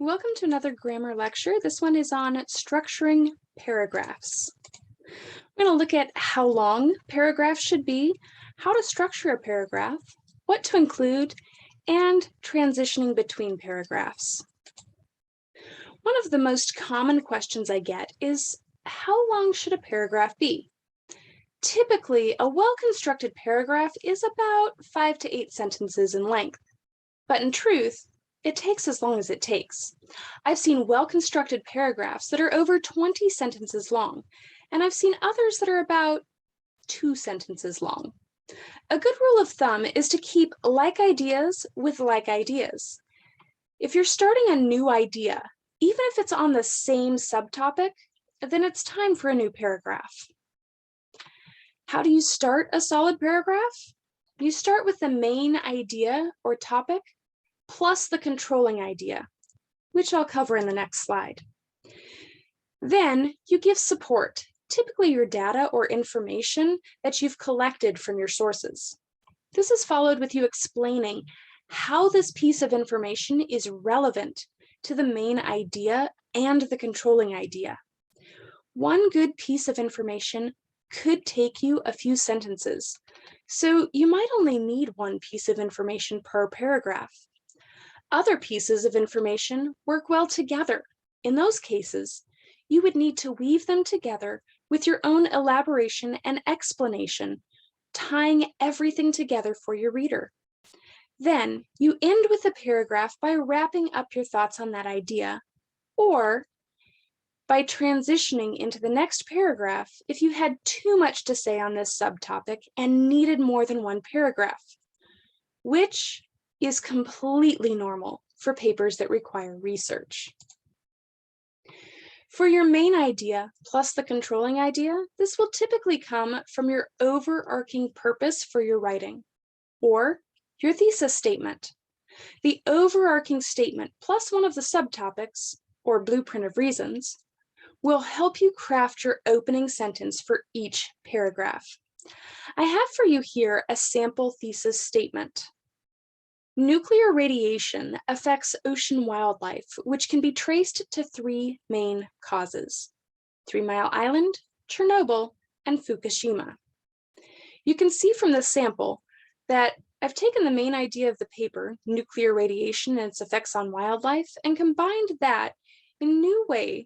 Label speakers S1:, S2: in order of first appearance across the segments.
S1: Welcome to another grammar lecture. This one is on structuring paragraphs. We're going to look at how long paragraphs should be, how to structure a paragraph, what to include, and transitioning between paragraphs. One of the most common questions I get is, how long should a paragraph be? Typically, a well-constructed paragraph is about 5 to 8 sentences in length, but in truth, it takes as long as it takes. I've seen well-constructed paragraphs that are over 20 sentences long, and I've seen others that are about 2 sentences long. A good rule of thumb is to keep like ideas with like ideas. If you're starting a new idea, even if it's on the same subtopic, then it's time for a new paragraph. How do you start a solid paragraph? You start with the main idea or topic plus the controlling idea, which I'll cover in the next slide. Then you give support, typically your data or information that you've collected from your sources. This is followed with you explaining how this piece of information is relevant to the main idea and the controlling idea. One good piece of information could take you a few sentences, so you might only need one piece of information per paragraph. Other pieces of information work well together. In those cases, you would need to weave them together with your own elaboration and explanation, tying everything together for your reader. Then you end with a paragraph by wrapping up your thoughts on that idea, or by transitioning into the next paragraph if you had too much to say on this subtopic and needed more than one paragraph, which is completely normal for papers that require research. For your main idea plus the controlling idea, this will typically come from your overarching purpose for your writing, or your thesis statement. The overarching statement plus one of the subtopics, or blueprint of reasons, will help you craft your opening sentence for each paragraph. I have for you here a sample thesis statement. Nuclear radiation affects ocean wildlife, which can be traced to 3 main causes: 3 Mile Island, Chernobyl, and Fukushima. You can see from the sample that I've taken the main idea of the paper, nuclear radiation and its effects on wildlife, and combined that in a new way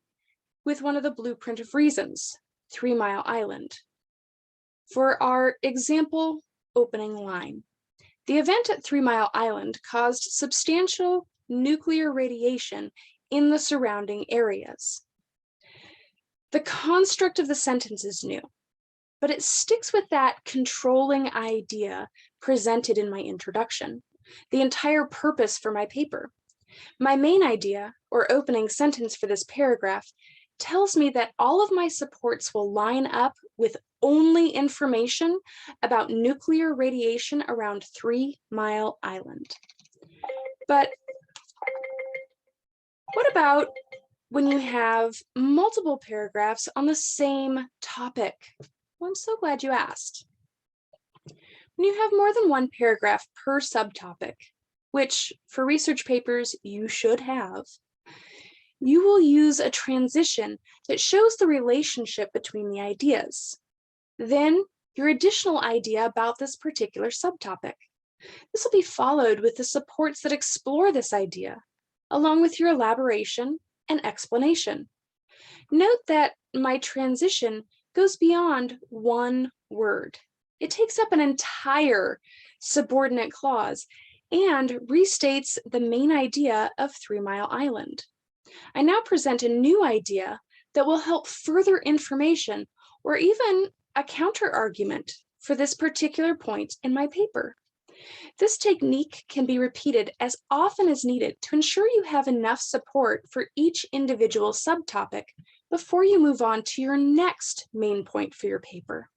S1: with one of the blueprint of reasons, 3 Mile Island. For our example opening line, the event at 3 Mile Island caused substantial nuclear radiation in the surrounding areas. The construct of the sentence is new, but it sticks with that controlling idea presented in my introduction, the entire purpose for my paper. My main idea, or opening sentence for this paragraph, tells me that all of my supports will line up with only information about nuclear radiation around 3 Mile Island. But what about when you have multiple paragraphs on the same topic? Well, I'm so glad you asked. When you have more than one paragraph per subtopic, which for research papers you should have, you will use a transition that shows the relationship between the ideas. Then your additional idea about this particular subtopic. This will be followed with the supports that explore this idea, along with your elaboration and explanation. Note that my transition goes beyond one word. It takes up an entire subordinate clause and restates the main idea of 3 Mile Island. I now present a new idea that will help further information or even a counter-argument for this particular point in my paper. This technique can be repeated as often as needed to ensure you have enough support for each individual subtopic before you move on to your next main point for your paper.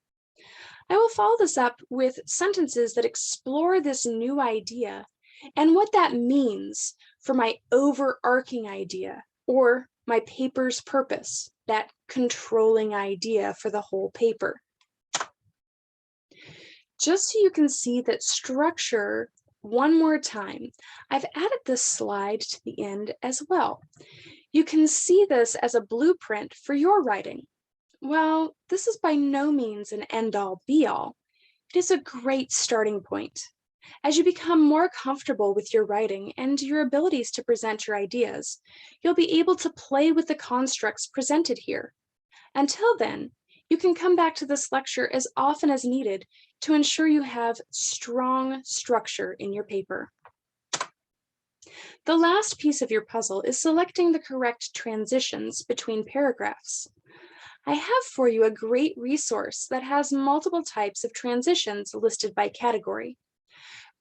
S1: I will follow this up with sentences that explore this new idea and what that means for my overarching idea or my paper's purpose, that controlling idea for the whole paper. Just so you can see that structure one more time. I've added this slide to the end as well. You can see this as a blueprint for your writing. While this is by no means an end-all be-all, it is a great starting point. As you become more comfortable with your writing and your abilities to present your ideas, you'll be able to play with the constructs presented here. Until then, you can come back to this lecture as often as needed to ensure you have strong structure in your paper. The last piece of your puzzle is selecting the correct transitions between paragraphs. I have for you a great resource that has multiple types of transitions listed by category.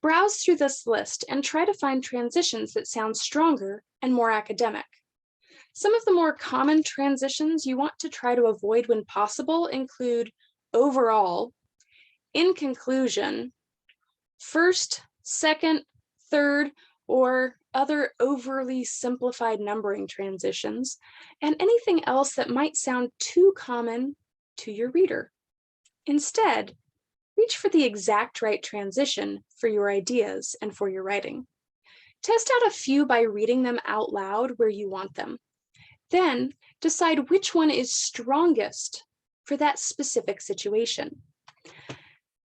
S1: Browse through this list and try to find transitions that sound stronger and more academic. Some of the more common transitions you want to try to avoid when possible include overall, in conclusion, first, second, third, or other overly simplified numbering transitions, and anything else that might sound too common to your reader. Instead, reach for the exact right transition for your ideas and for your writing. Test out a few by reading them out loud where you want them. Then decide which one is strongest for that specific situation.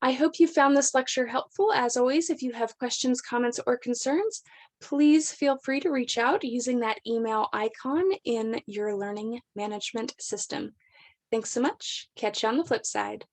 S1: I hope you found this lecture helpful. As always, if you have questions, comments, or concerns, please feel free to reach out using that email icon in your learning management system. Thanks so much. Catch you on the flip side.